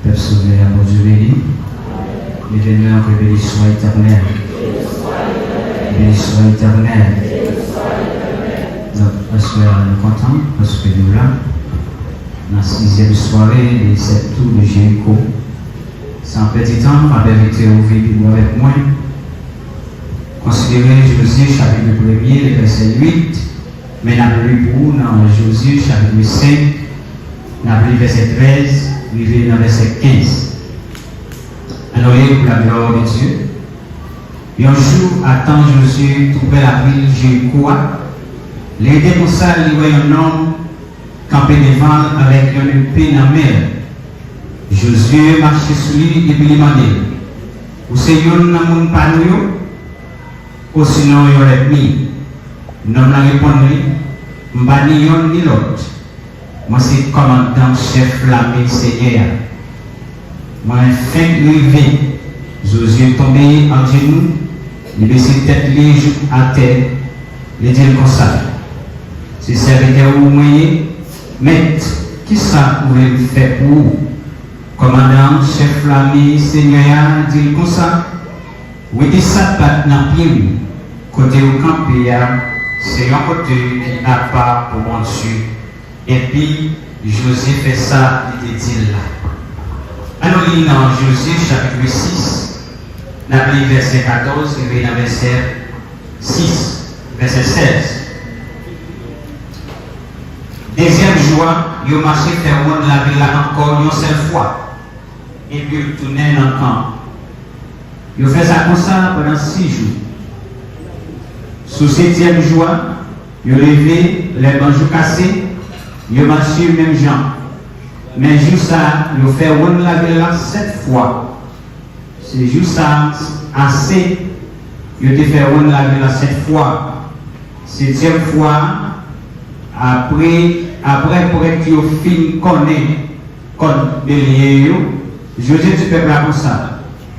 Peuple sauvé à mon Dieu béni. L'éternel que béni soit éternel. Béni soit éternel. Donc, parce que nous sommes contents, parce que nous là, dans la 6e soirée de cette tour de Jéricho, sans petit temps, par vérité au vivre avec moi. Considérez Josué chapitre 1er, le verset 8, mais n'a lu pour dans Josué chapitre 5, n'a lu verset 13, arrivé dans verset 15. Alors, pour la gloire de Dieu, et un jour, attend Josué trouver la ville Jéricho. Les deux comme ça, il voit un homme campé devant avec une épée dans la mer. Josué marchait sur lui et puis il m'a dit, vous savez, il n'y a pas de monde, ou sinon il y aurait mis. L'homme a répondu, je ne vais ni l'un ni l'autre. Moi, c'est commandant chef l'armée Seigneur. Moi, fin arrivé, Josué est tombé en genoux, il baissait tête les joues à terre, il dit comme ça. C'est serviteur ou moyen, maître, qui ça pouvait faire pour vous? Commandant, chef l'armée Seigneur, dit comme ça. Oui, des sapates dans pied, côté au campé, c'est un côté qui n'a pas pour mon Dieu. Et puis, Josué fait ça, il dit là. Alors, il est dans Josué chapitre 6, la verset 14, et dans verset 6, verset 16. Deuxième jour, il a marché faire la ville encore une seule fois. Et puis, il tournait dans le camp. Il a fait ça comme ça pendant 6 jours. Sous 7e jour, il a levé les banjous cassés, il a marché même gens. Mais juste ça, il a fait la ville là 7 fois. C'est juste ça, assez. Il a fait la ville là 7 fois. 7e fois, après pour être fin connaît contre des Joseph du peuple comme ça.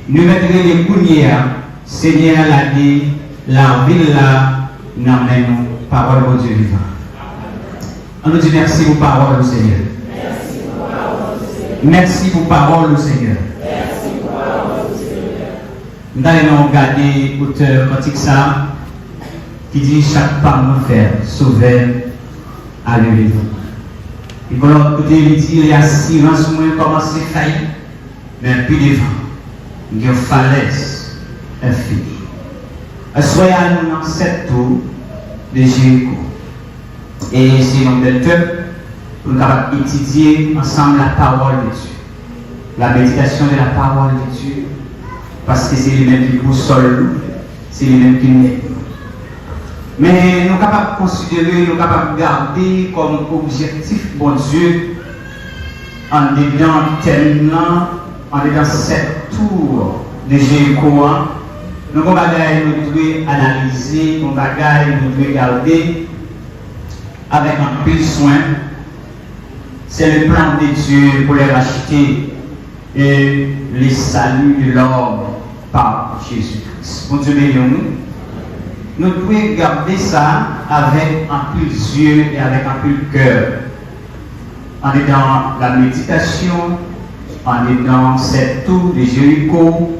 Nous mettrons les counières, Seigneur l'a dit, la ville là, n'amène parole de Dieu vivant. On nous dit merci pour parole du Seigneur. Merci pour parole du Seigneur. Nous allons regarder l'auteur cantique ça qui dit chaque pas nous faire sauver à le vivre. Et pour l'autre côté, il dit il y a silence où il commence à faillir, mais puis devant, il y a une falaise infinie. Soyez à nous dans cette tour de Jéricho. Et c'est un bel peuple pour nous étudier ensemble la parole de Dieu. La méditation de la parole de Dieu. Parce que c'est lui-même qui boussole, c'est lui-même qui met. Mais nous sommes capables de considérer, nous sommes capables de garder comme objectif, bon Dieu, en dedans tellement, en dedans cette tour de Jéricho. Nous devons analyser, nous devons garder avec un peu de soin. C'est le plan de Dieu pour les racheter et les saluts de l'homme par Jésus-Christ. Bon Dieu béni. Nous devons garder ça avec un peu d'yeux et avec un peu de cœur. En étant la méditation, en étant cette tour de Jéricho,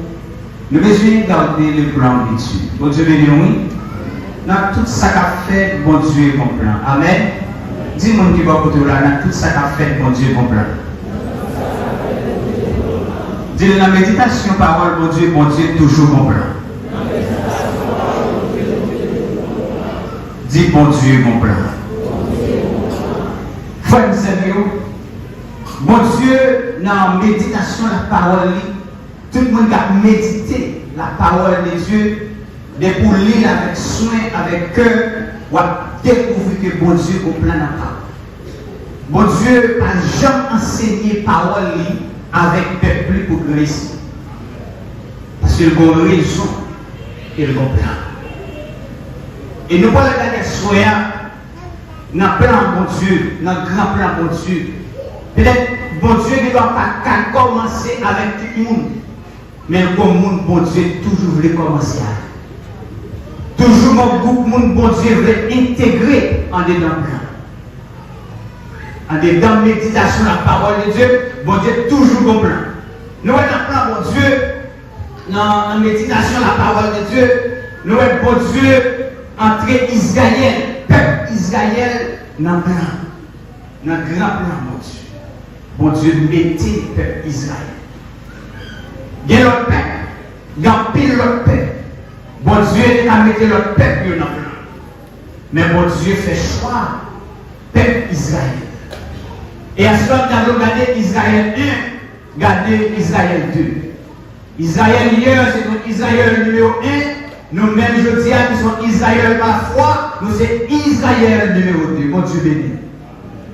nous devons garder le plan de Dieu. Bon Dieu béni, oui. Dans tout ça qu'a fait, bon Dieu est mon plan. Amen. Dis-moi qui va côté là, dans tout ça qu'a fait, bon Dieu est mon plan. Dis la méditation, parole, bon Dieu est toujours mon plan. Dis bon Dieu mon plan. Frères et sœurs, bon Dieu, dans la méditation, la parole, tout le monde a médité la parole de Dieu, de pour lire avec soin, avec cœur, ou à découvrir que bon Dieu est au plan de parole. Bon Dieu n'a jamais enseigné parole avec peuple pour Christ. Parce qu'il a une raison et il a un plan. Et nous parlons de la soya, dans le plan bon Dieu, dans le grand plan bon Dieu. Peut-être bon Dieu ne doit pas commencer avec tout le monde. Mais comme monde bon Dieu toujours voulait commencer avec. Toujours mon groupe monde bon Dieu veut intégrer en dedans plan. En dedans méditation la parole de Dieu, bon Dieu toujours bon plan. Nous avons un plan, bon Dieu, dans la méditation, la parole de Dieu, nous avons, bon Dieu, entrer Israël, peuple Israël, dans le plan, dans le grand plan, mon Dieu. Bon Dieu, mettez le peuple Israël. Il y a l'autre peuple, il y a pile l'autre peuple. Bon Dieu a mis l'autre peuple dans le plan. Mais bon Dieu fait choix, peuple Israël. Et à ce moment, nous avons regardé Israël 1, regardez Israël 2. Israël hier, c'est notre Israël numéro 1. Nous-mêmes, je dis à nous sommes Israël par la foi, nous sommes Israël numéro 2. Bon Dieu béni.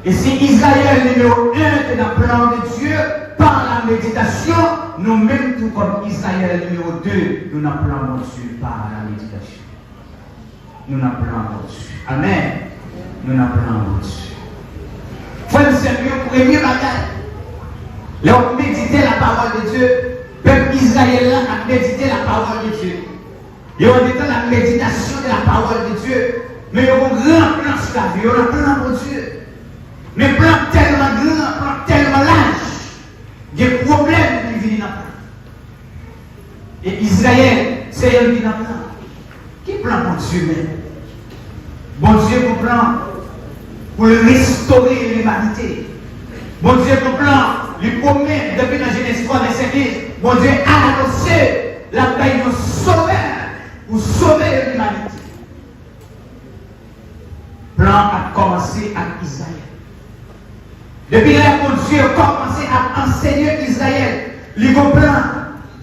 Et si Israël numéro 1 est dans le plan de Dieu, par la méditation, nous-mêmes, tout comme Israël numéro 2, nous n'avons pas plan de Dieu par la méditation. Nous n'avons pas plan de Dieu. Amen. Nous n'avons pas plan de Dieu. Frère, c'est le premier bagage. Là, on méditer la parole de Dieu. Peuple Israël a médité la parole de Dieu. Et on est dans la méditation de la parole de Dieu. Mais il y a un grand plan sur la vie. On a un plan de Dieu. Mais plan tellement grand, plan tellement large. Il y a des problèmes qui viennent dans le plan. Et Israël, c'est un qui est dans le plan. Qui plan pour Dieu même? Bon Dieu comprend pour restaurer l'humanité. Bon Dieu comprend, lui promet depuis la Genèse 3, verset 10, bon Dieu a annoncé la paix de sauveur pour sauver l'humanité. Le plan a commencé avec Israël. Depuis là, mon Dieu a commencé à enseigner Israël. Le plan.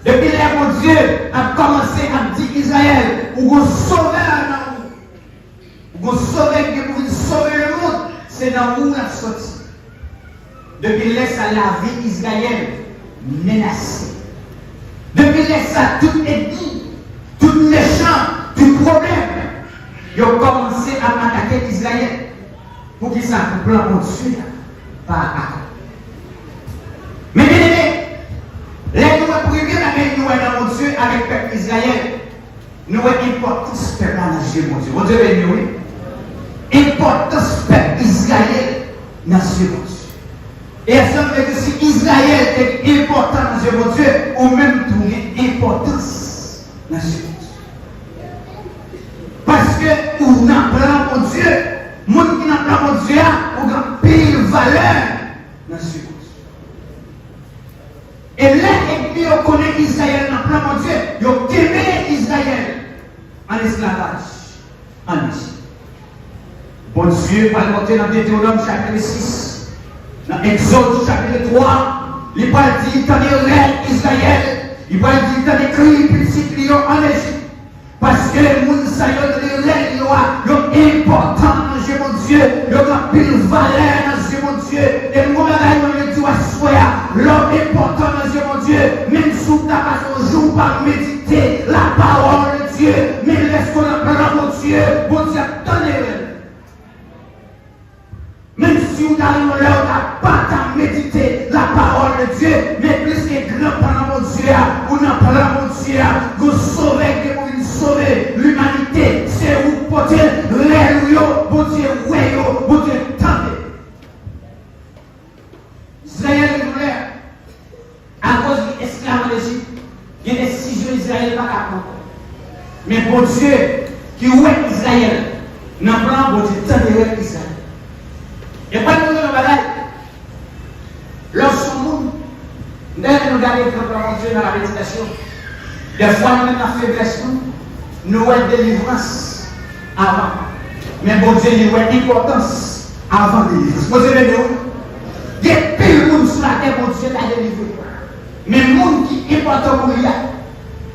Depuis là, mon Dieu a commencé à dire Israël, ou vous sauvez vous sauvez que vous sauver le monde, c'est dans où la sortie. Depuis là, ça la vie Israël menacée. Depuis là, ça tout ennemi, tout méchant, tout problème. Ils ont commencé à attaquer Israël. Pour qu'ils ça pour plan mon Dieu par accord. Mais bien aimé, les nous prions avec nous dans mon Dieu, avec le peuple Israël. Nous avons importance de Dieu, mon Dieu. Mon Dieu béni, oui. Importance peuple Israël dans Dieu, mon Dieu. Et ça veut dire que si Israël est important dans Dieu, mon Dieu, ou même trouver importance dans Dieu, mon Dieu. Parce que on apprend mon Dieu, mon qui apprend mon Dieu, on a pile valeur dans Dieu. Et là, et puis on connaît Israël dans le plan mon Dieu, ils ont aimé Israël en esclavage, en Égypte. Bon Dieu va monter dans Deutéronome chapitre 6, dans Exode chapitre 3, il va dire, t'en es Israël, il va dire, t'en es cri, petit lion en Égypte. Parce que les gens qui sont importants dans Dieu, mon Dieu, ils ont pile valeur dans Dieu, mon Dieu. Et moi, je dis à l'homme important dans Dieu, mon Dieu, même si tu n'as pas un jour par méditer la parole de Dieu, mais laisse qu'on apprenne mon Dieu, attendez. Même si on a l'heure n'a pas à méditer la parole de Dieu, mais plus que grand pendant mon Dieu, on apprend mon Dieu, vous sauvez que vous sauvez l'humanité, c'est où porter l'Alléluia, bon Dieu, ouais, bon Dieu, tendez. Israël est douleur, à cause de l'esclavage en Égypte, il y a des décisions Israël pas capable. Mais bon Dieu, qui ouais Israël, n'apprend bon Dieu, tendez Israël. Et pas de nous dans le bagaille. Lorsque nous, dès que nous regardons mon Dieu dans la méditation, des fois nous avons la faiblesse, nous avons délivrance avant. Mais bon Dieu, il y a une importance avant la délivrance. Bon Dieu, il y a plus de monde sur la terre, bon Dieu, t'a délivré. Mais le monde qui est important pour lui,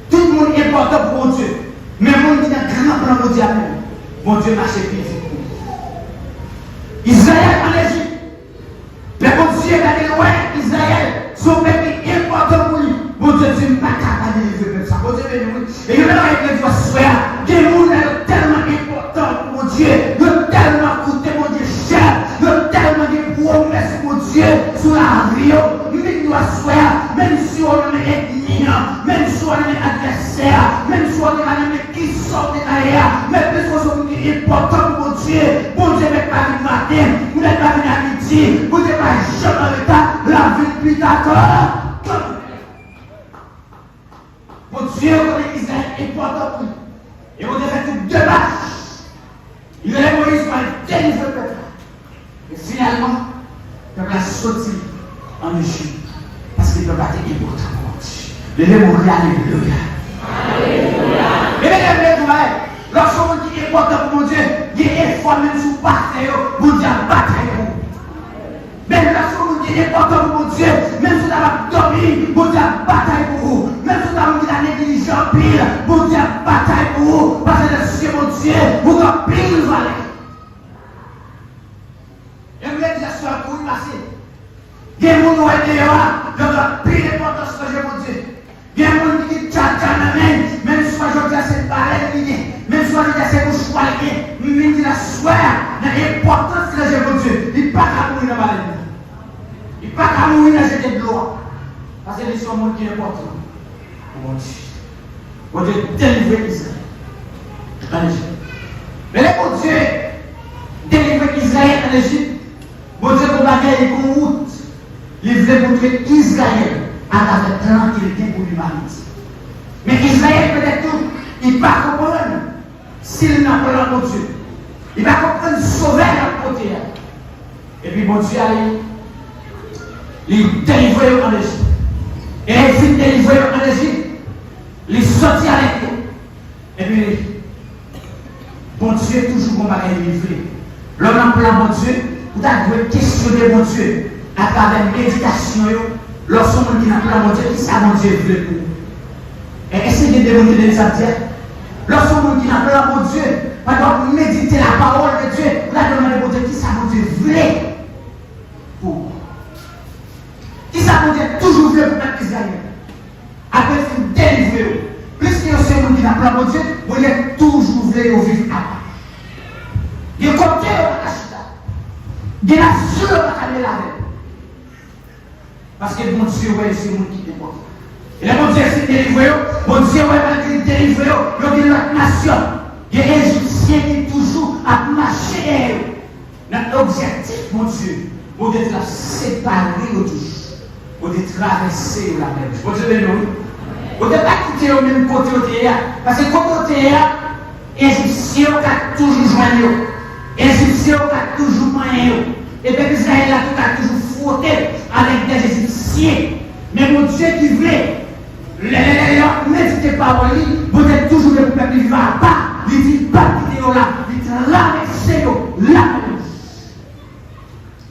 tout le monde est important pour Dieu. Mais le monde qui a un grand plan pour Dieu, bon Dieu marche plus vite. Israël en Égypte. Mais bon Dieu a dit, ouais, Israël, son peuple est important pour lui. Bon Dieu, tu n'es pas capable de vivre comme ça. Bon Dieu, et il y a avec les soeurs, des gens tellement importants pour mon Dieu, ils ont tellement coûté mon Dieu cher, ils ont tellement de promesses pour Dieu sur la vie. Mais nous soeurs, même si on est ennemi, même si on est adversaire, même si on est ennemi qui sort de l'arrière, mais plus qu'on est important pour Dieu, bon Dieu n'est pas le matin, vous n'êtes pas venu à midi, vous n'êtes pas jamais en l'état, la vie plus d'accord. Dieu, comme Israël, est important pour lui. Et on a fait toutes deux marches. Il a Moïse pour délivrer le peuple. Et finalement, le peuple a sauté en Égypte. Parce que le peuple a été important pour Dieu. Levez-moi, alléluia. Alléluia. Et mesdames, lorsque on dit important pour mon Dieu, il y a un effort même sous bataille, mon Dieu a bataille pour vous. Même lorsque on dit important pour mon Dieu, même si vous avez dormi, mon Dieu a bataille pour vous. Même si vous avez la négligence pile, mon Dieu a bataille pour vous. Parce que c'est mon Dieu, vous avez pile valet. Et vous avez déjà sur un coup passé. Il y a des gens qui ont été là, ils ont pile d'importance que j'ai mon Dieu. Il y a des gens qui disent tcha même si je dis c'est pareil, même si je dis c'est mouchoir, même si la soeur, l'importance que j'ai mon Dieu, il n'est pas qu'à mourir dans la maladie. Il n'est pas qu'à mourir dans cette gloire. Parce que c'est un monde qui est important. Mon Dieu. Mon Dieu délivre Israël en Égypte. Mais là, mon Dieu délivre Israël en Égypte. Mon Dieu, pour bagaille pour route, il voulait montrer Israël à travers tranquillité pour l'humanité. Mais Israël, peut-être tout, il ne va pas comprendre s'il n'a pas là, mon Dieu. Il va comprendre sauver la côté. Et puis, mon Dieu, il délivre en Égypte. Et il finit délivrer en Égypte. Il sortit avec eux. Et puis, bon Dieu, toujours bon bagage livré. L'homme en plan, mon Dieu, vous avez questionner mon Dieu à travers la méditation. Lorsqu'on dit dans plan, mon Dieu, qui ça, mon Dieu, veut pour vous? Et essayez de démontrer les entières. Lorsqu'on dit dans plan, mon Dieu, pendant méditer la parole de Dieu, vous avez demandé, mon Dieu, qui ça, mon Dieu, veut pour vous? Qui ça, mon Dieu, toujours veut pour mettre Israël? Après, il délivrer. Plus que vous savez, mon Dieu, dans plan, mon Dieu, vous êtes toujours voulu vivre à part. Il y a un côté, il y a la sûre à la vie. Parce que mon Dieu, c'est mon qui est important. Et là, mon Dieu, c'est délivré. Mon Dieu, malgré délivré, il y a une nation. Il y a des Égyptiens qui toujours à marcher. Notre objectif, mon Dieu, vous êtes la séparer au touche. Vous êtes traverser la mer. Mon Dieu, vous n'êtes pas quitter au même côté au théâtre. Parce que côté au théâtre, les Égyptiens ont toujours joint. Les Égyptiens ont toujours moyen. Et bien Israël a toujours frotté avec des Égyptiens. Mais mon Dieu qui voulait, méditer par lui, vous êtes toujours le peuple qui va pas. Il dit pas quitter là, il traverse là.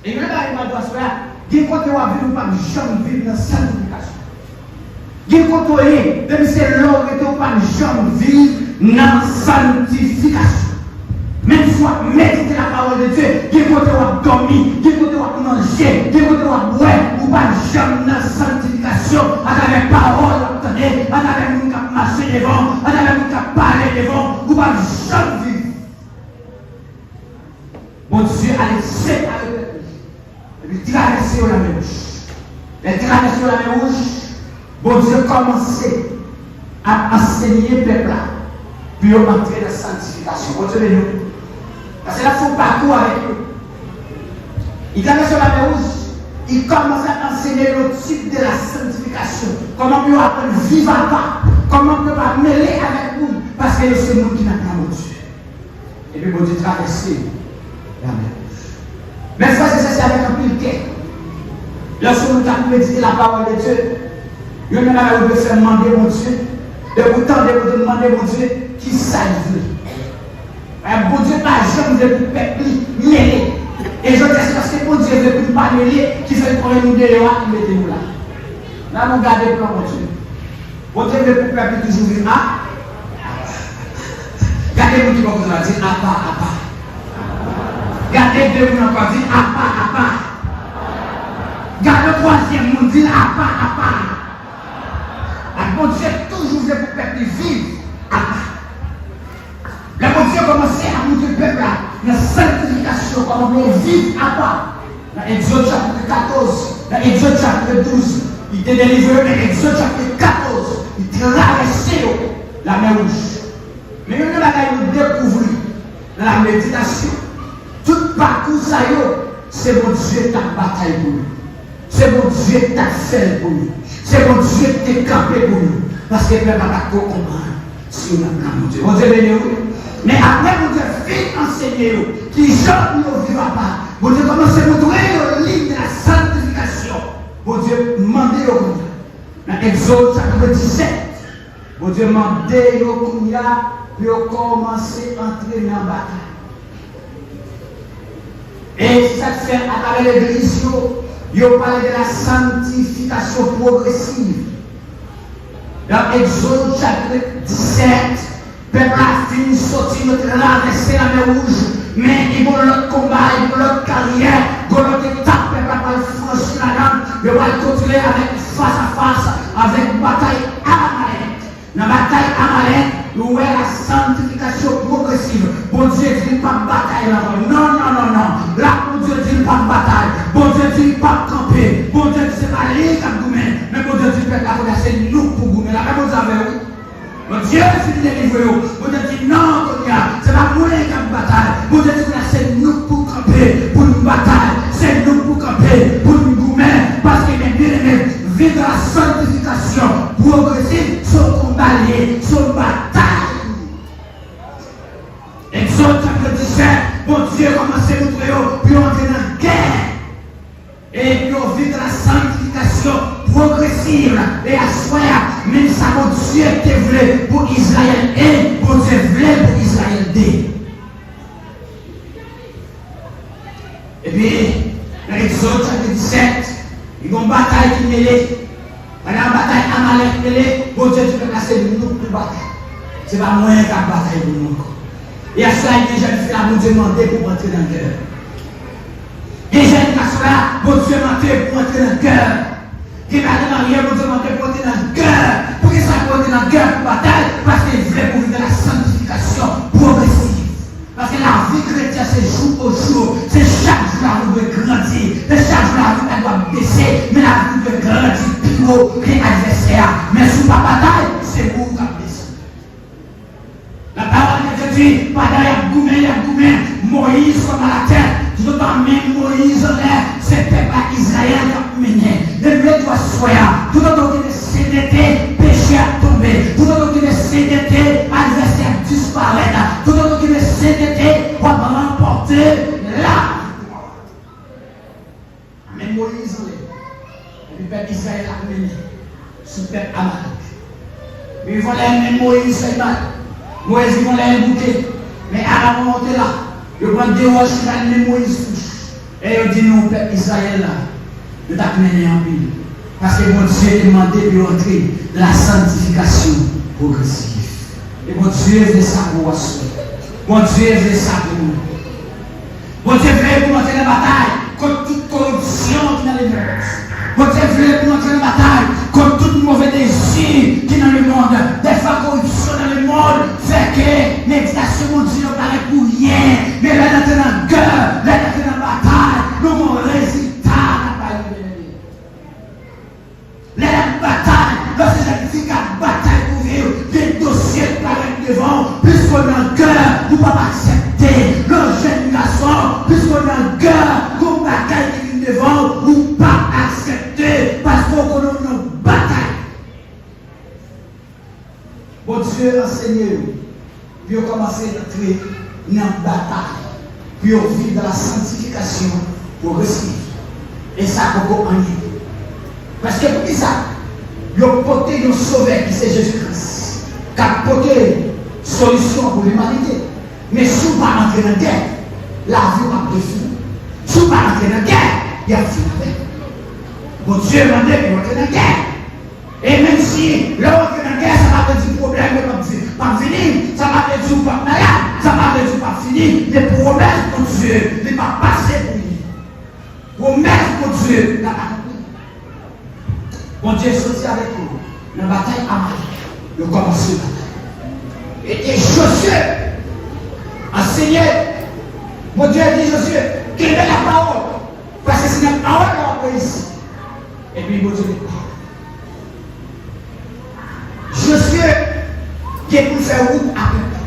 Et même là, il m'a dit, il y a côté où on ne pas jamais vivre dans la sanctification. Il y a côté où c'est l'or et on ne pas jamais vivre dans la sanctification. Même si on médite la parole de Dieu, il y a côté où on dormir, il y a côté où on manger, il y a côté où on boire, ou pas jamais dans la sanctification, à travers la parole, à travers nous qui marcher devant, à travers nous qui parler devant, ou pas jamais vivre. Mon Dieu allait séparer le peuple. Et puis traverser la mer rouge. Et traverser la mer rouge, bon Dieu commençait à enseigner le peuple là, puis on entrer dans la sanctification. Bon Dieu, nous. Parce que là, il faut parcours avec eux. Il traverse la mer rouge, il commence à enseigner le type de la sanctification. Comment on peut apprendre à vivre à part, comment on peut pas mêler avec nous, parce que c'est nous qui n'avons pas mon Dieu. Et puis, bon Dieu traverser la mer rouge. Mais frère, c'est avec un pile cœur. Lorsque nous avons médité la parole de Dieu, il y en a qui faire demander mon Dieu, de vous tendre de demander mon Dieu qui ça veut. Bon Dieu n'a jamais de peuple mêlé. Et je dis parce que bon Dieu veut pas mêler, qui fait qu'on nous dehors, qui mettez nous là. Là, nous gardons le plan, mon Dieu. Bon Dieu veut pour le peuple toujours vivre à. Gardez-vous qui va vous dire à part. Gardez-vous encore dire à part. Gardez le troisième monde dire à part. Bon Dieu toujours veut pour le peuple vivre à part. La bon Dieu commençait à montrer le peuple là, dans la sanctification, comment on vit à part. Dans Exode chapitre 14, dans Exode chapitre 12, il était délivré, dans Exode chapitre 14, il traversait la mer rouge. Mais nous avons découvert dans la méditation, tout parcours ça c'est mon Dieu qui a bataille pour nous. C'est mon Dieu qui t'a fait pour nous. C'est mon Dieu qui t'a campé pour nous. Parce que le peuple n'a pas comprendre si on a plan mon Dieu. Mon Dieu béni. Mais après, mon Dieu vite enseigner qui jamais ne vivra pas. Mon Dieu commence à montrer le livre de la sanctification. Mon Dieu demandez au Kounia. Dans Exode chapitre 17, mon Dieu demandez au Kounia pour commencer à entrer dans la bataille. Et ça fait à travers l'église, il parle de la sanctification progressive. Dans Exode chapitre 17, le peuple a fini de sortir, notre traverser la mer rouge, mais ils vont l'autre combat, ils vont l'autre carrière, ils vont l'autre étape, le peuple va franchir la dame, ils vont continuer avec face à face, avec bataille Amalek. Dans la bataille Amalek, nous voyons la sanctification progressive. Bon Dieu dit pas bataille là-bas. Non, non, non, non. Là, bon Dieu dit pas bataille. Bon Dieu dit pas camper. Bon Dieu dit c'est pas les qui goumène. Mais bon Dieu dit la c'est nous pour goumène. La même chose avec oui. Bon Dieu dit délivrer. Bon Dieu dit non, c'est pas moi qui am bataille. Bon Dieu dit c'est nous pour camper, pour une bataille. C'est nous pour camper, pour une goumène. Parce qu'il est bien aimé. Vivre la sanctification progressive, son combat lié, son bataille. Exode chapitre 17, bon Dieu commence à nous trouver, puis on entrer dans la guerre. Et puis on vit dans la sanctification progressive. Et à soi, même ça, mon Dieu te voulait pour Israël et bon Dieu voulait pour Israël D. Et puis, dans Exode chapitre 17, il y a une bataille qui mêlée. Pendant la bataille Amalek mêlée, bon Dieu, tu peux passer nous pour bataille. Ce n'est pas moyen qu'à bataille pour nous. Et à cela, il y a des jeunes filles à nous demander pour entrer dans le cœur. Des jeunes à cela, bon Dieu, demander pour entrer dans le cœur. Qui va demander pour demander pour entrer dans le cœur. Pourquoi ça peut entrer dans le cœur pour bataille? Parce qu'il voulait pour vivre la sanctification progressive. Parce que la vie chrétienne, c'est jour au jour. C'est chaque jour la vie doit grandir. C'est chaque jour la vie doit baisser. Mais la vie doit grandir plus haut que l'adversaire. Mais sous la bataille, c'est vous qui baissez. La parole de Dieu dit, pendant il y a goumé, Moïse comme à la tête. Tout autant même Moïse en l'air, c'est le peuple Israël qui a mené. Le blé doit soya. Tout autant qu'il est CDT, péché a tombé. Tout autant qu'il est CDT, adversaire disparaît. Tout autant qu'il est CDT, on va remporter la victoire. Mais Moïse en l'air. Et le peuple Israël a mené. Sous le peuple Amalek. Mais ils vont l'aimer Moïse, c'est mal. Moïse, ils vont l'aimer bouquet. Mais Aaron monte là. Ils vont des roches qui l'aimer Moïse. Et ils disent non, peuple Israël là. Nous t'as mené en ville. Parce que mon Dieu a demandé de entrer dans la sanctification progressive. Et mon Dieu veut ça pour vous. Mon Dieu veut ça pour nous. Mon Dieu veut pour entrer dans la bataille contre toute corruption qui est dans les mœurs. Mon Dieu veut pour entrer dans la bataille contre tout mauvais désir qui est dans le monde. Des fois, corruption dans le monde fait que méditation, mon Dieu, ne paraît pour rien. Mais là, on est dans la guerre, là, on est dans la bataille. Nous avons un résultat. La bataille, lorsque j'actifie la bataille pour vivre, des dossiers par devant, puisqu'on a un cœur, nous ne pouvons pas accepter le jeune garçon, puisqu'on a un cœur, nous bataille qui est devant, nous ne pouvons pas accepter, parce qu'on a une bataille. Bon Dieu, enseignez-nous, puis on commence à entrer dans la bataille, puis on vit dans la sanctification progressive. Et ça, pour qu'on y. Parce que pour ça, il a porté un sauveur qui c'est Jésus-Christ, qui a porté solution pour l'humanité. Mais si vous ne pas entrer dans la guerre, la vie va définir. Si vous ne pas entrer dans la guerre, il y a fini avec. Bon Dieu m'a dit pour entrer dans la guerre. Et même si l'autre dans la guerre, ça va être du problème, pas venir, ça va être du pas malade, ça va être du pas fini. Les promesses pour Dieu ne pas passer pour lui. Promesses pour Dieu n'a pas. Bon Dieu est sorti avec nous. La bataille Amalek. Il a commencé la bataille. Et Josué enseigné. Bon Dieu a dit Josué, qu'il ait la parole. Parce que c'est la parole qu'on a ici. Et puis bon Dieu dit Josué qui est pour faire route à peuple.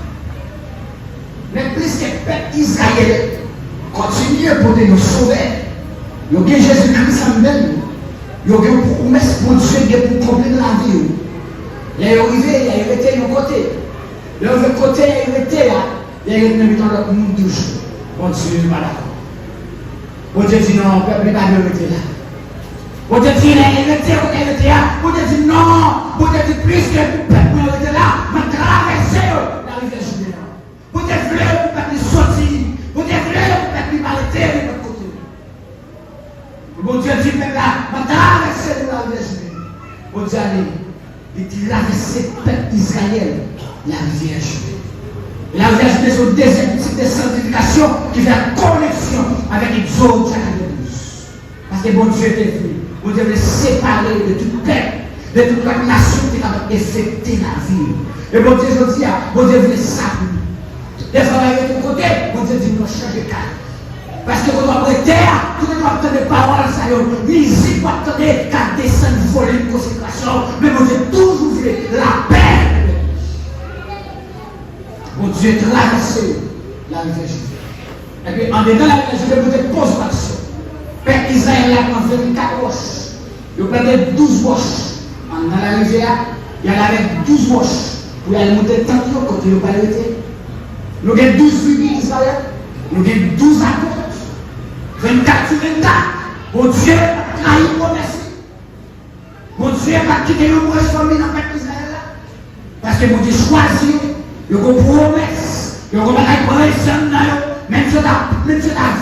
Mais plus que le peuple Israël continue pour nous sauver. Il y a Jésus-Christ en même. Il y a une promesse pour Dieu pour combler la vie. Il est arrivé, il est arrêté de côté. Il est arrivé de côté, il est arrêté là. Il est arrêté dans l'autre monde toujours. Bon Dieu n'est pas d'accord. Bon Dieu dit non, le peuple n'est pas arrêté là. Bon Dieu dit il est arrêté, il est arrêté là. Bon Dieu dit non, bon Dieu dit plus que le peuple est arrêté là. Mais traverser la rivière Jourdain. Bon Dieu voulait le peuple sortir. Bon Dieu voulait le peuple arrêter de l'autre côté. Bon Dieu dit peuple là, mais traverser la rivière Jourdain. Bon Dieu allez. Il traversait le peuple d'Israël, la rivière Jourdain. La rivière Jourdain, c'est le deuxième type de sanctification qui fait la connexion avec Exode chapitre 12. Parce que bon Dieu était venu. Bon Dieu voulait séparer de tout peuple, de toute la nation qui avait affecté la vie. Et bon Dieu, je dis, bon Dieu voulait ça. Des fois, il y a de côté, bon Dieu dit, nous changeons de cas. Parce que vous doit prêter, tout le monde entend des paroles, ça y est, musique, vous attendez qu'à descendre, voler une consécration, mais vous avez toujours voulu la paix. Mon Dieu traversé la rivière Jourdain. Et puis en dedans la rivière Jourdain, vous avez posé l'action. Père Israël a pris 24 roches. Il a pris 12 roches. Dans la rivière, il y en avait 12 roches. Pour aller monter tant de côté, il n'y a pas été. Nous avons 12 tribus d'Israël. Nous avons 12 apôtres. 24 sur 24. Mon Dieu a trahi promesse. Mon Dieu a quitté le proche famille dans le peuple d'Israël. Parce que mon Dieu choisit. Il y a une promesse. Il y a une promesse. Même si on a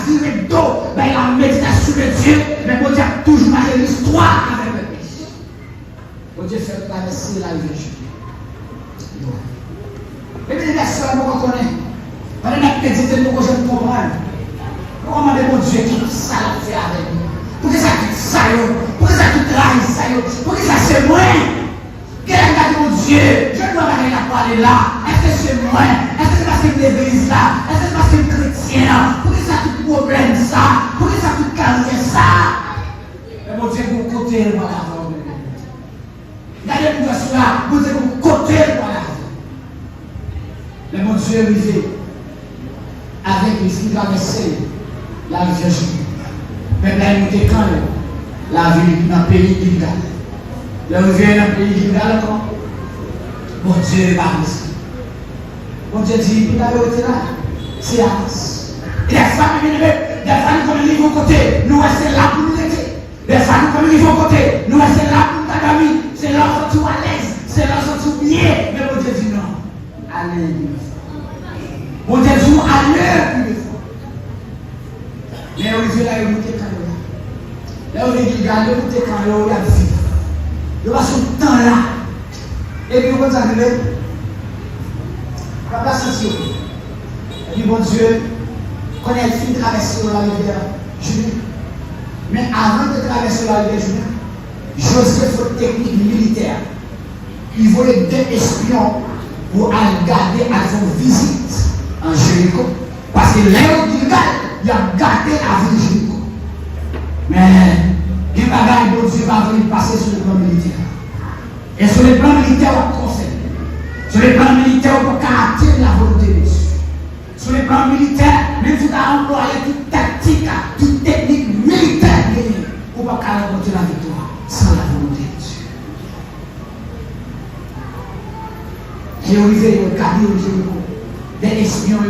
viré le dos, il y a la méditation de Dieu. Mais mon Dieu a toujours marqué l'histoire avec le péché. Mon Dieu fait traverser la rivière Jourdain. Et puis les personnes qu'on connaît. On a médité pour que je me comprenne. Comment mon Dieu qui ça l'a fait avec nous? Pour que ça quitte ça, pour que ça quitte trahit ça, pour que ça c'est moi. Quel est mon Dieu? Je ne dois pas parler là. Est-ce que c'est moi? Est-ce que c'est parce que l'église là? Est-ce que c'est parce que le chrétien là? Pour que ça tout problème ça? Pour que ça tout carrière ça? Mais mon Dieu, pour côté le voilà. Regardez-moi cela, mon Dieu, pour côté le voilà. Mais mon Dieu est arrivé avec les filles traversées la rivière Jourdain. Même là, il était quand la ville dans le pays d'Ilgal. La rivière dans le pays d'Ilgal encore. Mon Dieu est pas ici. Mon Dieu dit, il a été là. C'est la race. Et les femmes, des femmes comme ils vont côté, nous restons là pour nous aider. Les femmes comme ils vont côté, nous restons là pour nous aider. C'est leur sortir à l'aise, c'est leur sortir bien. Mais mon Dieu dit non. Allez, mon Dieu dit allez, mais on dit là, il était quand même. Là, on dit là, il était quand même, il y a vie. Il va son temps là. Et puis, vous avez papa sentir. Et puis, mon Dieu, quand elle finit de traverser la rivière Jourdain, mais avant de traverser la rivière Jourdain, Joseph fait une technique militaire. Il voulait 2 espions pour aller garder à son visite en Jéricho. Parce que Léon Gilgal, il a gardé la ville de Jéricho. Mais, il n'y a pas de bon Dieu va venir passer sur le plan militaire. Et sur le plan militaire, on conseille. Sur le plan militaire, on peut caractériser la volonté de Dieu. Sur le plan militaire, même si tu as employé toute tactique, toute technique militaire, on ne peut pas rencontrer la victoire sans la volonté de Dieu. J'ai arrivé, il y a gardé au Jéricho. Des espions,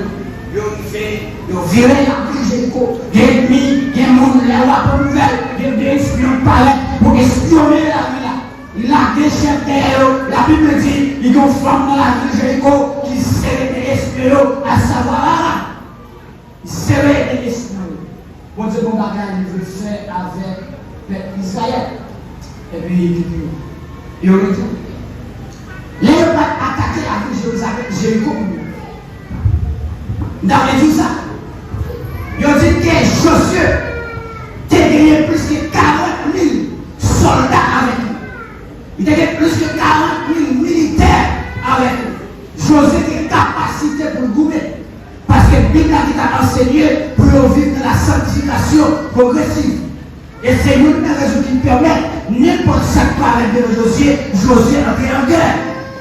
ils ont viré la ville de Jéricho. Des ennemis, des gens, les rois pour nouvelle, des espions parlaient pour espionner la ville. La déchetère, la Bible dit, il y a une femme dans la ville de Jéricho qui serait des espions à savoir. Il serait des espions. Bon Dieu, mon bagage, il veut faire avec Israël. Et puis, il aurait dit, il n'a pas attaqué la ville de Jéricho. Dans les tout ça, il a dit que Josué a gagné plus que 40 000 soldats avec lui. Il avait plus que 40 000 militaires avec lui. Josué a une capacité pour gouverner. Parce que Bible a enseigné pour vivre dans la sanctification progressive. Et c'est une des raisons qui permet n'importe qui parle de Josué entrer en guerre.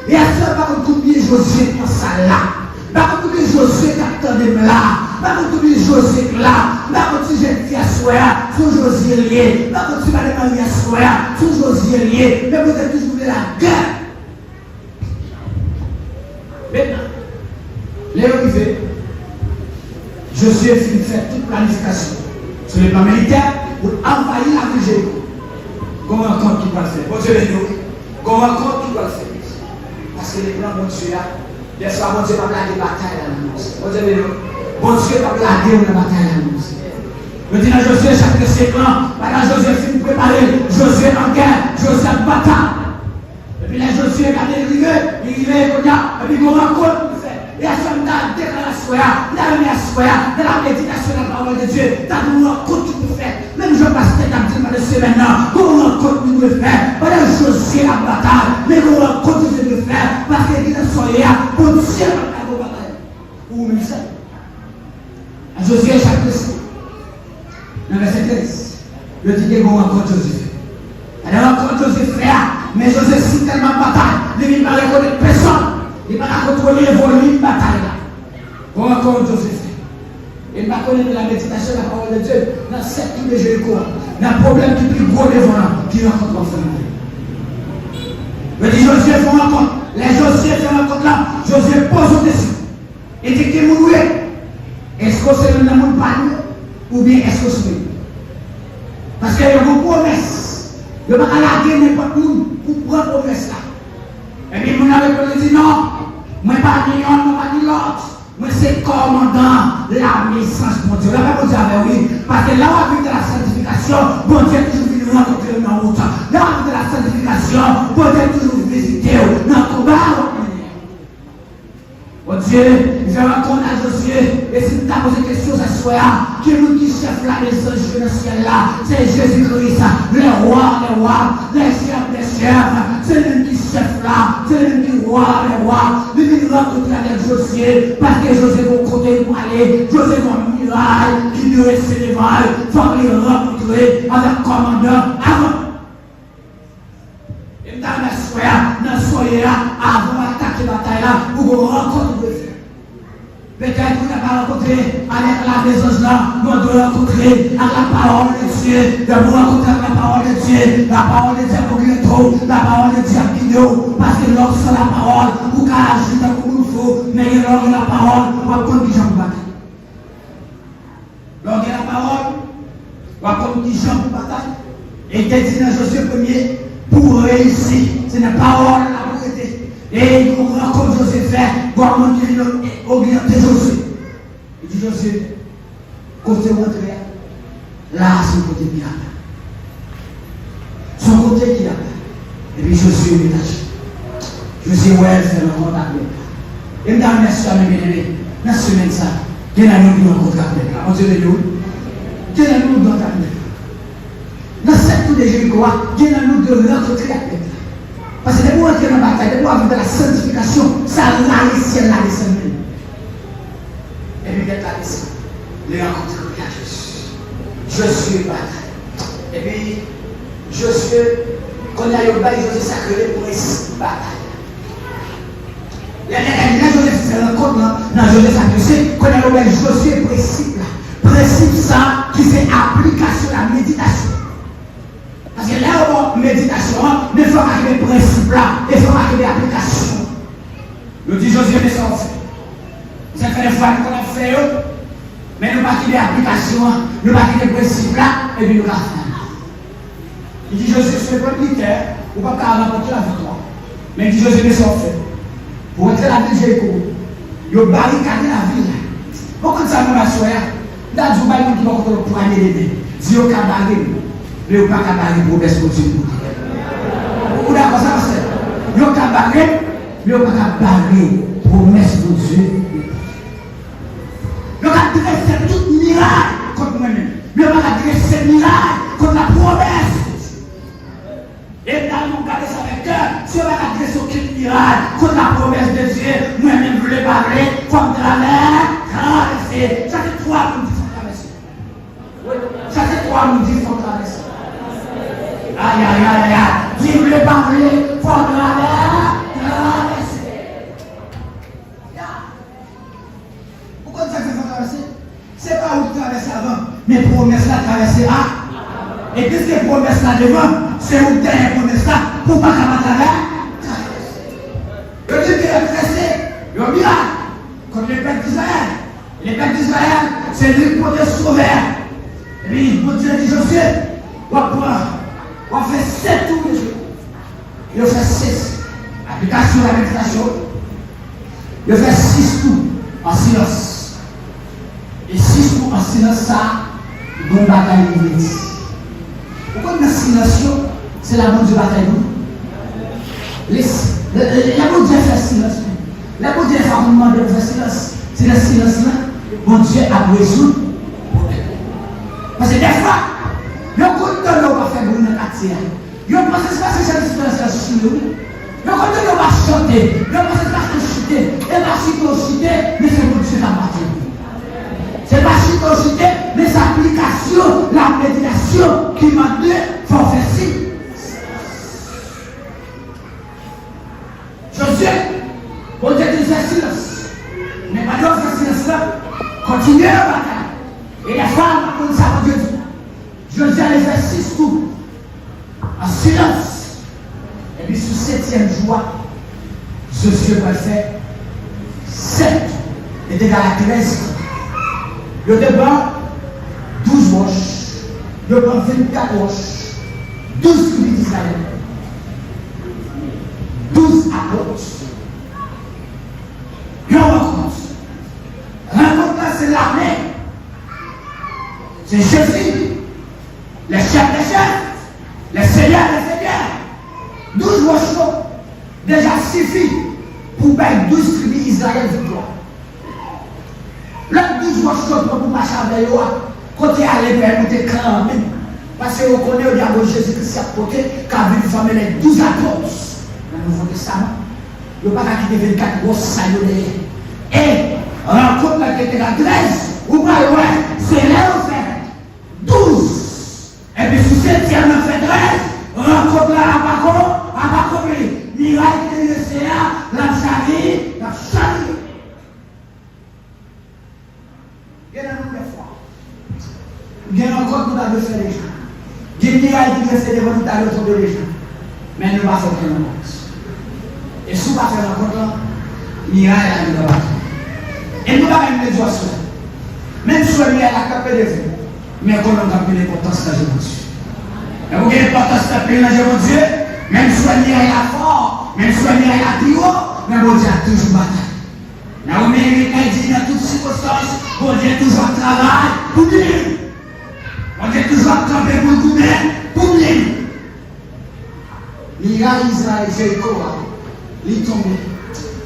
Et à ce moment-là, Josué pense ça là. Par contre, Josué attendait là. pas contre tout José là, pas contre si j'ai fait à soir, sous José lié, pas contre si madame Marie à soir, sous José lié, mais vous êtes toujours de la guerre. Maintenant, les arrivés, Josué finit de faire toute planification sur les plans militaires pour envahir la ville Jéricho. Comment compte qui doit le faire? Bon Dieu les nous. Comment compte qui doit le faire? Parce que les plans, bon Dieu, là, des fois, bon Dieu va blaguer bataille à l'annonce. Bon Dieu les nous. Bon Dieu va blaguer la bataille à l'annonce. Je dis dans Josué chapitre 5 ans, pendant Josué finit de préparer, Josué en guerre, Josué en bataille. Et puis là, Josué a dérivé, il est comme ça, et puis on rencontre pour faire. Et à ce moment-là, déclaration, dans la méditation de la parole de Dieu, dans le rencontre qu'il peut faire. Même je passe tête à dire de ce maintenant, qu'on rencontre qu'il peut faire. Pendant Josué la bataille, mais qu'on rencontre qu'il peut faire, parce qu'il dit dans son yéa, pour Dieu la bataille. Ou même ça. À Josué chapitre 5, dans verset 13, le dit qu'on rencontre Josué. Alors rencontre Josué frère, mais Josué si tellement bataille, il ne va reconnaître personne. Il va contrôler le volume de bataille là. On rencontre Joseph. Il va connaître la méditation de la parole de Dieu dans cette tour de Jéricho. Dans le problème qui est plus gros devant là, qui rencontre en famille. Je dis Joseph, on rencontre. Les Joseph, on rencontre là. Joseph pose au-dessus. Et dit que vous louez. Est-ce que c'est le monde pas ou bien est-ce que c'est lui? Parce qu'il y a une promesse. Il ne va pas larguer n'importe où pour prendre la promesse là. Et puis, vous n'avez dit non, moi pas ni un, moi pas ni l'autre. Moi c'est commandant la naissance pour Dieu. Là, vous avez oui, parce que là où on a vu de la sanctification, bon Dieu toujours venu rencontrer dans la route. Là où on a vu de la sanctification, bon Dieu toujours visiter dans le combat. Bon Dieu, je rencontre à Josué, et si tu as posé quelque chose à soi, qui nous dit chef là, les anges dans le ciel là, c'est Jésus-Christ, les rois, les chefs, c'est lui qui chef là, c'est lui qui roi, les rois, lui qui rencontre avec Josué, parce que Josué va côté pour aller, Josué va miraille, qui lui reste les vailles, il faut le rencontrer avec le commandant avant. Et dans la soirée, avant d'attaquer la bataille là, vous rencontrez Dieu. Peut-être vous n'avez pas rencontré avec la maison là, nous devons rencontrer avec la parole de Dieu, de vous rencontrer avec la parole de Dieu, la parole de Dieu pour Gretto, la parole de Dieu pour Guido, parce que l'homme sans la parole, vous pouvez agir comme il faut, mais l'homme la parole, on va prendre des gens pour bataille. L'homme la parole, on va prendre des gens pour bataille. Et il dit dans Josué 1er, pour réussir, c'est la parole à la vérité. Et il rencontre Josué fait, voir mon Dieu, orienter Josué. Il dit Josué, côté rentré, là c'est le côté miracle. Son côté qui a fait. Et puis Josué est détaché. Josué, ouais, c'est le contact. Et me donne merci à mes bien-aimés. Dans la semaine, ça, il y a un homme qui rencontre avec là. On dit de nous. Il y a un homme qui rencontre avec là. Dans cette tour de Jéricho, il y a un homme de rencontrer avec là. Parce que les mots entrer dans la bataille, les mots avec de la sanctification, ça là, les ciels là, les semaines. Et puis, il est là, les rencontrer avec Jésus. Josué bataille. Et puis, Josué, quand il y a eu le bail, Josué sacré pour réussir la bataille. Il y a Josué qui se rencontre dans Josué sacré. Quand il y a eu le bail, Josué principe là. Principe ça, qui c'est application de la méditation. Parce que là où méditation, il faut marquer les principes là, il faut marquer les applications. Le dit Josué, mais ça on fait. Ça fait des fois qu'on a fait, mais nous marquons les applications, nous marquons les principes là, et puis nous la faisons. Il dit Josué, ce n'est pas militaire, ou pas qu'à remporter la victoire. Mais il dit Josué, mais ça on fait. Pour entrer la ville Jéricho, il a barricadé la ville. Pourquoi ça nous a soigné? Dans le bail qui va contre le poignet des mains. Dis au cabaret. Mais au pas cabaret pour promesse pour Dieu. Vous d'accord ça c'est? Yo cabaret, mais au pas cabaret promesse pour Dieu. Yo pas dresser toute miracle contre moi-même. Yo pas dresser miracle contre la promesse. Et dans mon cas ça avec cœur, si on va dresser aucun miracle contre la promesse de Dieu, moi-même je voulais parler contre la mer, traverser. Ça fait 3 minutes. Ça c'est 3 minutes qu'il faut traverser. Aïe, aïe, aïe, aïe. Qui voulait parler, il faut traverser. Pourquoi ça fait traverser? promesse là devant, c'est une dernière promesse là pour pas qu'à matin. Le Dieu qui est dressé, le miracle, comme les pères d'Israël. Les pères d'Israël, c'est lui pour les sauver. Et puis, mon Dieu dit Josué, on va faire 7 tours de Dieu. Il va faire 6. Application de la méditation. Il va faire 6 tours en silence. Et 6 tours en silence, ça, il y a une bataille inédite. Pourquoi dans le silence, c'est la bonne de bataille? La bonne Dieu fait silence. La bonne Dieu fait un moment de faire silence. C'est le silence là, mon Dieu a résoudre. Parce que des fois, il y a beaucoup de temps où on va faire une quartier. Il y a pas de espace sur le silence sur nous. Il y a beaucoup de temps où on va chanter. Il y a pas de espace pour chuter. Et pas chuter, mais c'est mon Dieu qui a battu. C'est pas chuter, mais c'est l'application, la méditation qui m'a dit, il faut faire ci. Josué, mon Dieu dit faire silence. Mais pas de faire silence là, continuez la bataille. Et les femmes, comme ça, mon Dieu dit, Josué allait faire 6 tours en silence. Et puis, sous 7e jour, Josué va faire 7 et égal à 13. Le débat, 12 roches, le débat 24 roches, 12 tribus d'Israël, 12 apôtres. Il y a une rencontre. Rencontre là, c'est l'armée. C'est Jésus, les chefs des chefs, les seigneurs des seigneurs. 12 roches déjà suffit pour perdre 12 tribus d'Israël victoire. Là, 12 roches pour marcher avec eux, quand il allait faire nous déclarer. Parce qu'on connaît au diable Jésus-Christ à côté, car il faut les 12 apôtres. Dans le Nouveau Testament, il n'y a pas qu'à quitter 24 grosses saillonnés. Et rencontre la qui était la 13, ou pas, ouais, c'est là on fait 12. Et puis sous 7e on fait 13, rencontre la Abaco, miracle de l'océan, la charrie, la charrie. Il y a un nombre de fois. Il y a encore tout à de faire les gens. Il y a une miracle qui reste devant tout à l'autre de les gens. Mais nous ne pas faire aucune rencontre. Et si nous ne pas faire rencontre là, miracle à nous là. Et nous n'avons même les doigts sur. Même si le miracle a capé de vous, mais qu'on a capé l'importance de Dieu. Et vous avez l'importance de Dieu, même si le miracle est fort, même si le miracle est plus haut, mais bon Dieu a toujours bataille. Là où l'Américain dit dans toutes circonstances, bon Dieu toujours travail pour lui. Bon Dieu toujours camper pour le gouvernement, pour lui. Il y a Israël, Jéricho, il est tombé.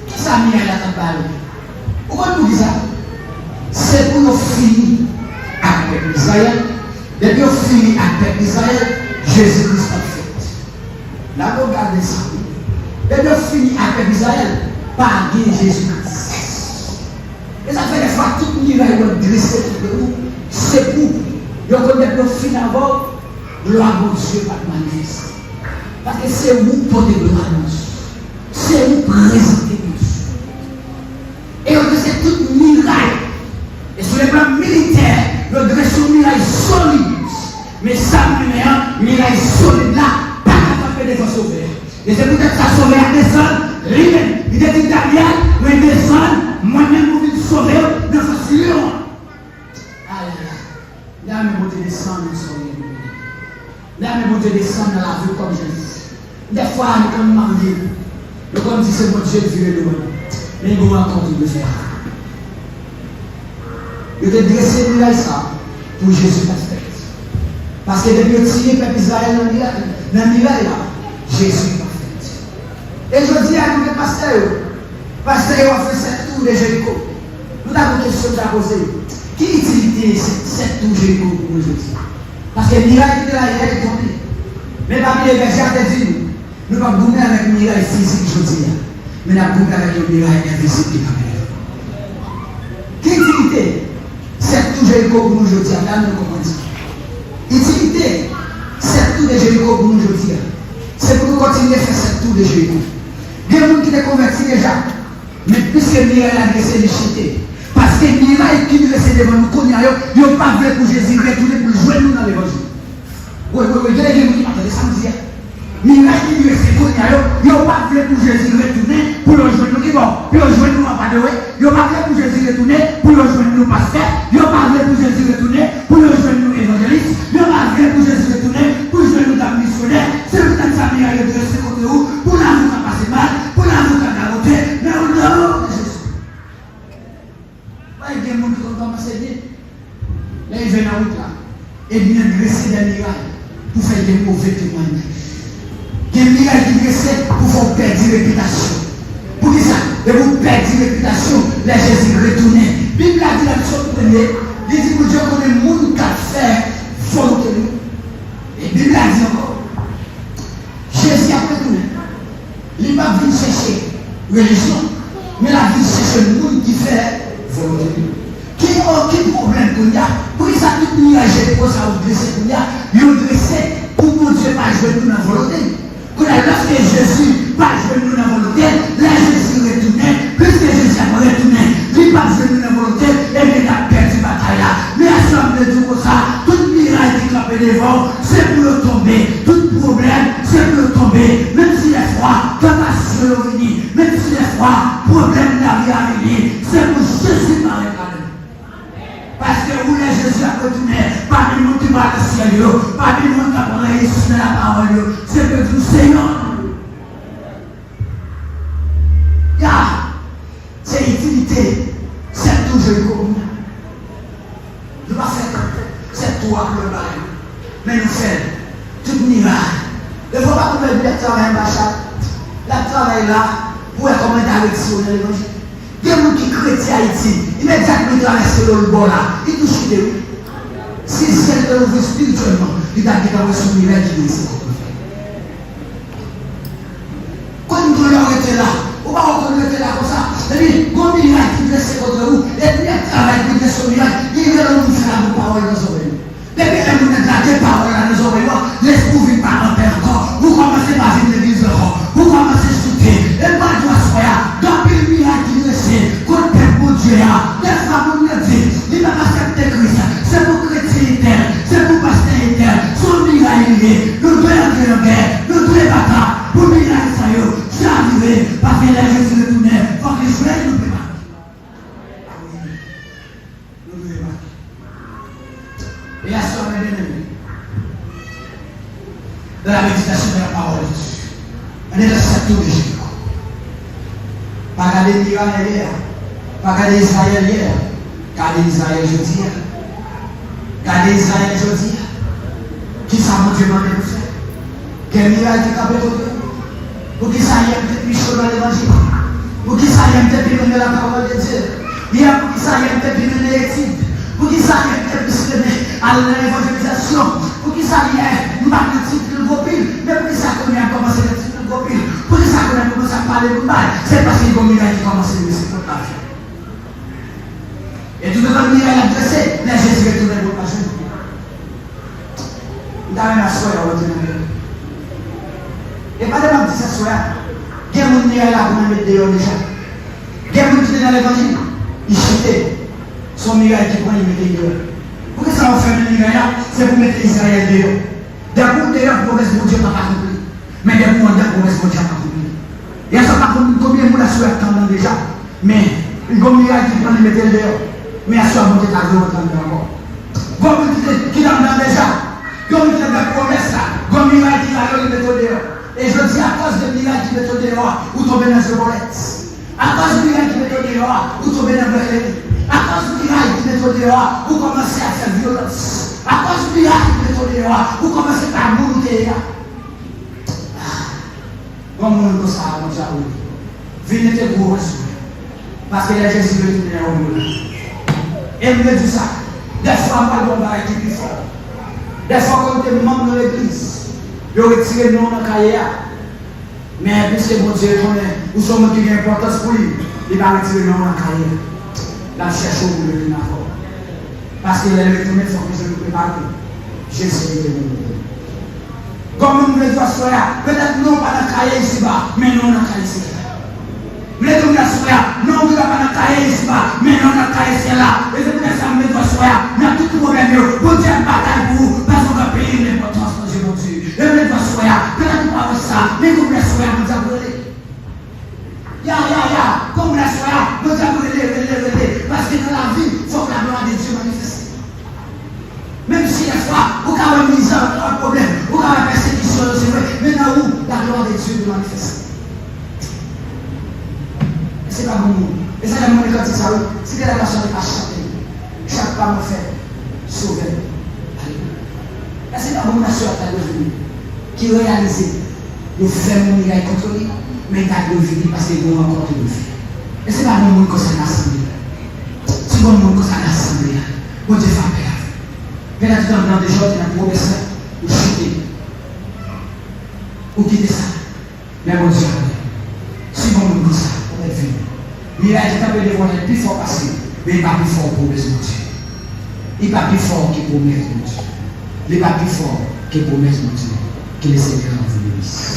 Qui ça miracle a parlé? Pourquoi nous disons ça? C'est pour nous finir avec Israël. Depuis nous finir avec Israël, Jésus-Christ a fait. Là, vous regardez ça. Depuis nous finir avec Israël, pas Jésus-Christ. Et ça fait des fois tout le monde va dresser tout le monde. C'est pour. Vous connaissez le fin avant, gloire à Dieu par manifeste. Parce que c'est vous porter gloire à Dieu. C'est vous présenter Dieu. Et on dresse tout miracle. Et sur le plan militaire, on dresse une miracle solide. Mais ça, miracle solide là, pas capable de faire sauver. Et c'est peut-être ça sauver à descendre, lui-même. Il est italien, mais il descend, moi-même, vous venez sauver dans ce lion. Là, mais vous descendre, nous sommes là, mais vous descendre dans la vie comme Jésus. Des fois, nous sommes mariés. Nous comme si c'est mon Dieu qui vient de nous. Mais nous encore tout de faire. Il a dressé une ça pour Jésus parfait. Parce que depuis que tiré peuple Israël dans le miracle, Jésus parfait. Et je dis à nous, pasteur a fait 7 tours de Jéricho. Nous avons une question à poser. Qui utilise 7 tours de Jéricho pour nous aujourd'hui? Parce que le miracle était là, il est tombé. Mais parmi les bergers, nous ne pouvons pas goumer avec le miracle physique aujourd'hui. Mais nous avons avec le miracle invisible qui est. Qui utilité 7 tours de Jéricho pour nous aujourd'hui? Là, nous comprenons. Utilité 7 tours de Jéricho pour nous aujourd'hui. C'est pour nous continuer à faire 7 tours de Jéricho. Il y a des gens qui sont convertis déjà. Mais puisque le miracle a laissé les chuter. Parce que le miracle qui nous laisse devant nous, ils n'ont pas voulu pour Jésus retourner pour jouer nous dans l'évangile. Oui, il y a des gens qui m'attendent samedi. Miracle qui lui est connu, il n'y a pas voulu pour Jésus retourner pour le joindre nous, pour le joindre nous en pas de way. Il n'y a pas voulu pour Jésus retourner pour le joindre nous pasteur. Il n'y a pas voulu pour Jésus retourner pour le joindre nous évangéliste. Il n'y a pas voulu pour Jésus retourner pour le joindre nous missionnaire. C'est le temps de sa miracle de ce côté où, pour la route à passer mal, pour la route à garoter, mais au nom de Jésus. Il y a des gens qui ont commencé à dire, là ils viennent en route là, et viennent dresser des miracles pour faire des mauvais témoignages. Il y a des miracles qui dressent pour faire perdre la réputation. Pour qui ça? Et vous perdre la réputation, les Jésus retournent. La Bible a dit la chose première, il dit que Dieu connaît le monde qui a fait volonté. Et la Bible a dit encore, Jésus a retourné. Il n'a pas venu chercher religion, mais il a venu chercher le monde qui fait volonté. Qui n'a aucun problème qu'on y a. Pour qui ça tout mirage pour ça vous dressez qu'on y a, il a dressé pour que Dieu pas jouer nous dans la volonté. Lorsque Jésus pas joué nous dans la volonté, là Jésus retournait, puisque Jésus a retourné, il pas joué nous dans la volonté, et il a perdu la bataille là. Mais à ce moment de tout comme ça, tout miracle qui campait devant, c'est pour le tomber, tout problème, c'est pour le tomber, même si les froids, tentation est venue, même si les froids, problème n'arrive à venir, c'est pour Jésus par les canaux. Parce que où les Jésus a retourné, parmi nous qui va le ciel, parmi nous qui va réussir la parole, c'est que nous Seigneur. C'est utilité, c'est toujours comme nous. Nous ne faisons pas c'est toi le bail. Mais nous faisons tout miracle. Il ne faut pas que le travail machin. Le travail là, pour être comme un direction de l'évangile. Il y a des gens qui chrétien Haïti, immédiatement ils traversent le bord là, ils touchent les rues. Si c'est de l'ouvrir spirituellement, il a dit qu'on son miracle qui est ici. Quand nous devons arrêter là, on va arrêter là comme ça. C'est-à-dire, bon miracle qui blesse contre vous, et puis un travail qui blesse son miracle, il va nous faire la parole dans son pays. Depuis que nous avons des paroles dans nos oreilles, l'esprit vit par un père encore. Vous commencez par vivre l'église encore. Vous commencez à soutenir. Et pas de soya. Dans le miracle qui blesse, contre le Dieu, des femmes nous le disent, il n'a pas accepté Christ. C'est pour chrétien éternel, c'est pour pasteur éternel. Son miracle est, nous devons entrer en guerre, nous devons battre. Pour miracle, ça y est, c'est arrivé, parce que là, Jésus retournait, il faut que je sois nous préparer. Et à ce moment de la méditation de la parole de Dieu, on est dans cette tour de Jéricho. Pas regarder l'Iran hier, pas regarder Israël hier, regarder Israël aujourd'hui. Regardez Israël aujourd'hui. Qui ça mon Dieu m'a fait? Quel miracle qui a fait pour qui ça y est peut-être plus chaud dans l'évangile? Pour qui ça y est peut-être plus mener la parole de Dieu? Il y a pour qui ça y est peut-être plus mener l'étude? Pour qui ça y est peut-être plus mener à l'évangélisation? Pour qui ça y est nous parlons de titre de gros pile? Mais pour qui ça qu'on a commencé le titre de gros pile? Pour qui ça qu'on a commencé à parler de mal? C'est parce qu'il y a un miracle qui a commencé à c'est pour ta vie. Et tout le monde miracle adressé, là Jésus est tourné pour ta vie. Vous avez la soie à votre nom. Et pas de ma petite soie. Il y a un monde là pour me mettre dehors déjà. Il y a un monde qui est dans l'évangile. Il chutait. Son miracle qui prend, il met dehors. Pourquoi ça va faire le miracle? C'est pour mettre Israël dehors. D'abord, dehors, promesse de Dieu n'a pas accompli. Mais d'abord, promesse de Dieu n'a pas accompli. Il y a ça pas combien de monde a soie attendant déjà. Mais il y a un miracle qui prend, il met dehors. Mais à ce moment, il y a un encore. Bon, qui l'a déjà. Comme il y a des promesses là, comme il m'a dit là, il met au dehors. Et je dis à cause de miracle qui met au dehors, vous tombez dans ce bolette. À cause de miracle qui met au dehors, vous tombez dans le clé. À cause de miracle qui met au dehors, vous commencez à faire violence. À cause de miracle qui met au dehors, vous commencez à monter. Comme on le sait, mon Dieu, venez te gros parce que les Jésus veut venir au monde. Et me dit ça. Des fois, on va qui est plus fort. Des fois, quand tu es membre de l'église, tu retires le nom dans le cahier. Mais puisque mon Dieu connaît, nous sommes qui ont importance pour lui, il va retirer le nom dans le cahier. La cherche au bout de lui. Parce qu'il est retourné, il faut que je me prépare. Jésus est venu. Comme nous le disons, peut-être non pas dans le cahier ici-bas, mais non dans le cahier ici-là. Mais nous la soya, non nous pas dans cahier ici-bas, mais non dans cahier ici-là. Et c'est pour ça que nous la soya, nous avons tout problème, pour Dieu bataille pour vous, parce qu'on va payer l'importance. mais comme la soya, nous avons relé. Ya, comme la soya, nous avons relé. Parce que dans la vie, il faut que la gloire de Dieu manifeste. Même si la foi, vous avez mis un problème, vous avez persécution, c'est vrai, mais là où la gloire de Dieu doit manifester. C'est pas bon. Et ça, la monnaie quand il ça, c'est que la nation n'est pas chantée. Chaque pas me fait sauver. Et c'est pas bon, la nation est devenue. Qui réalise le fait mon miracle contre lui, mais il a devenu parce qu'il doit encore le faire. Et c'est pas bon, que ça l'assemblée. C'est bon, que ça l'assemblée. Bon Dieu, fait paix. Mais là, tu dans des gens qui ont promesse, ou chuter, ou quitter ça. Mais bon Dieu, si bon, comme ça, on est venu. Miracle est un peu devant le plus fort passé, mais il n'est pas plus fort pour promesse de Dieu. Il n'est pas plus fort que promesse de Dieu. Il n'est pas plus fort que promesse de Dieu. Que le Seigneur vous bénisse.